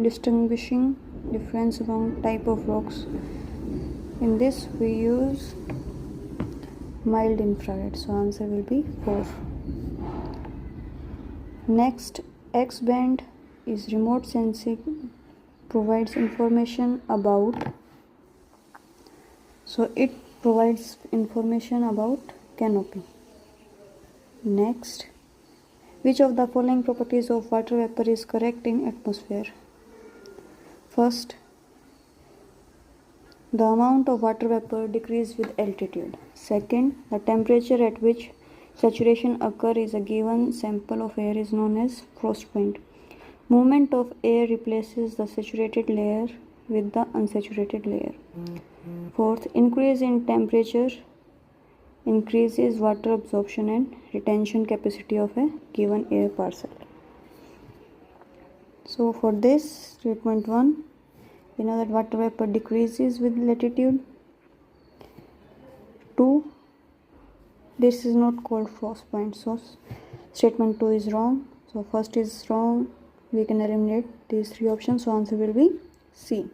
distinguishing difference among type of rocks. In this we use mild infrared, so answer will be 4. Next, X band is remote sensing, provides information about, so it provides information about canopy. Next, which of the following properties of water vapor is correct in atmosphere? First, the amount of water vapor decreases with altitude. Second, the temperature at which saturation occurs is a given sample of air is known as frost point. Movement of air replaces the saturated layer with the unsaturated layer. Fourth, increase in temperature increases water absorption and retention capacity of a given air parcel. So for this statement 1, we know that water vapor decreases with latitude. 2, this is not called frost point, so statement 2 is wrong. So first is wrong, we can eliminate these 3 options, so answer will be C.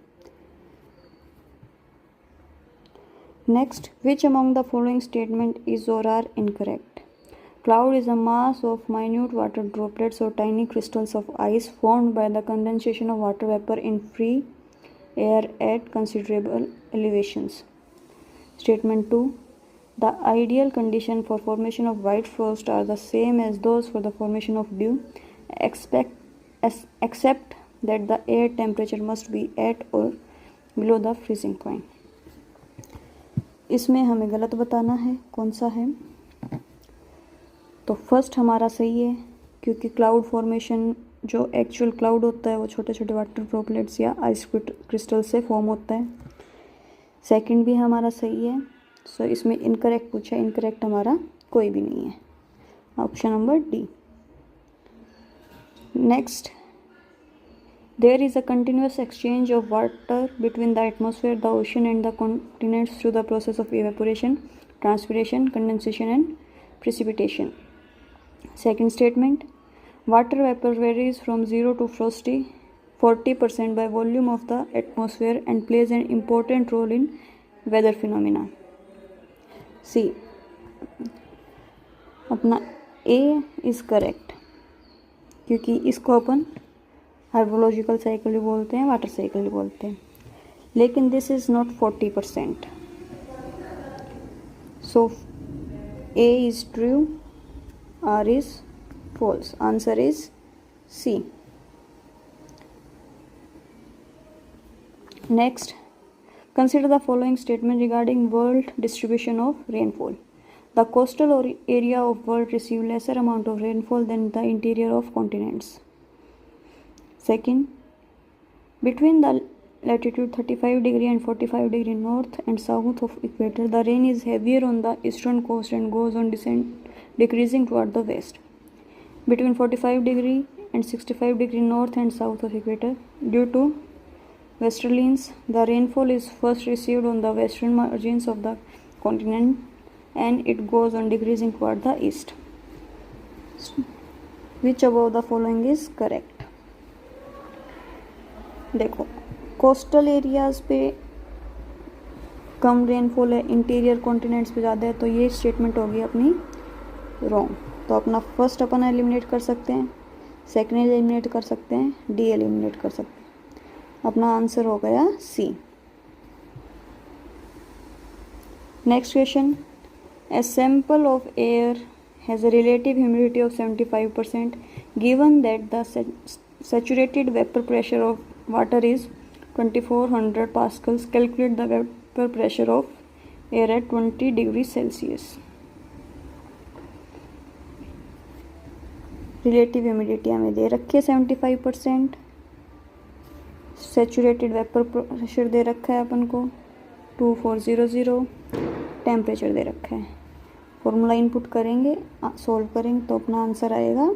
Next, which among the following statement is or are incorrect? Cloud is a mass of minute water droplets or tiny crystals of ice formed by the condensation of water vapor in free air at considerable elevations. Statement 2. The ideal condition for formation of white frost are the same as those for the formation of dew, except that the air temperature must be at or below the freezing point. इसमें हमें गलत बताना है कौन सा है। तो first हमारा सही है, क्योंकि क्लाउड फॉर्मेशन जो एक्चुअल क्लाउड होता है वो छोटे छोटे वाटर ड्रॉपलेट्स या आइस क्रिस्टल से फॉर्म होता है। सेकंड भी हमारा सही है, सो इसमें इनकरेक्ट पूछा, इनकरेक्ट हमारा कोई भी नहीं है, option number D. Next, there is a continuous exchange of water between the atmosphere, the ocean and the continents through the process of evaporation, transpiration, condensation and precipitation. Second statement, water vapor varies from 0 to frosty 40% by volume of the atmosphere and plays an important role in weather phenomena. C, अपना A is correct, क्योंकि इसको अपन hydrological cycle भी बोलते हैं, water cycle भी बोलते हैं, लेकिन this is not 40%, so A is true, R is false, answer is C. Next, consider the following statement regarding world distribution of rainfall. The coastal area of world receive lesser amount of rainfall than the interior of continents. Second, between the latitude 35 degree and 45 degree north and south of equator, the rain is heavier on the eastern coast and goes on decreasing toward the west. Between 45 degree and 65 degree north and south of equator, due to westerlies, the rainfall is first received on the western margins of the continent and it goes on decreasing toward the east. Which above the following is correct? देखो, coastal areas पे कम rainfall है, interior continents पे ज़्यादा है, तो ये statement होगी अपनी रॉन्ग। तो अपना फर्स्ट अपन एलिमिनेट कर सकते हैं, सेकंड एलिमिनेट कर सकते हैं, डी एलिमिनेट कर सकते हैं, अपना आंसर हो गया C. Next question, a sample of air has a relative humidity of 75%, given that the saturated vapour pressure of water is 2400 pascals. Calculate the vapor pressure of air at 20 degrees Celsius. Relative humidity हमें दे रखी है 75%, saturated vapour pressure दे रखा है अपन को 2400, temperature दे रखा है। Formula input करेंगे, solve करेंगे तो अपना आंसर आएगा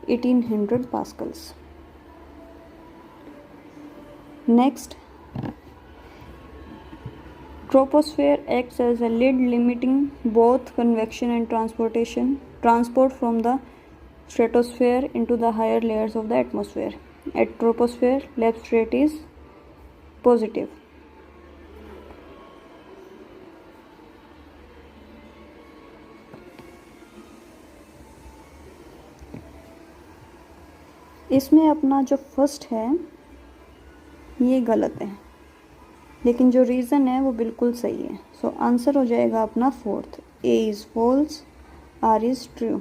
1800 Pascal's. Next, troposphere acts as a lid limiting both convection and transport from the stratosphere into the higher layers of the atmosphere. at troposphere lapse rate is positive. इसमें अपना जो first है ये गलत है, लेकिन जो रीज़न है वो बिल्कुल सही है. सो आंसर हो जाएगा अपना fourth. A is false, R is true.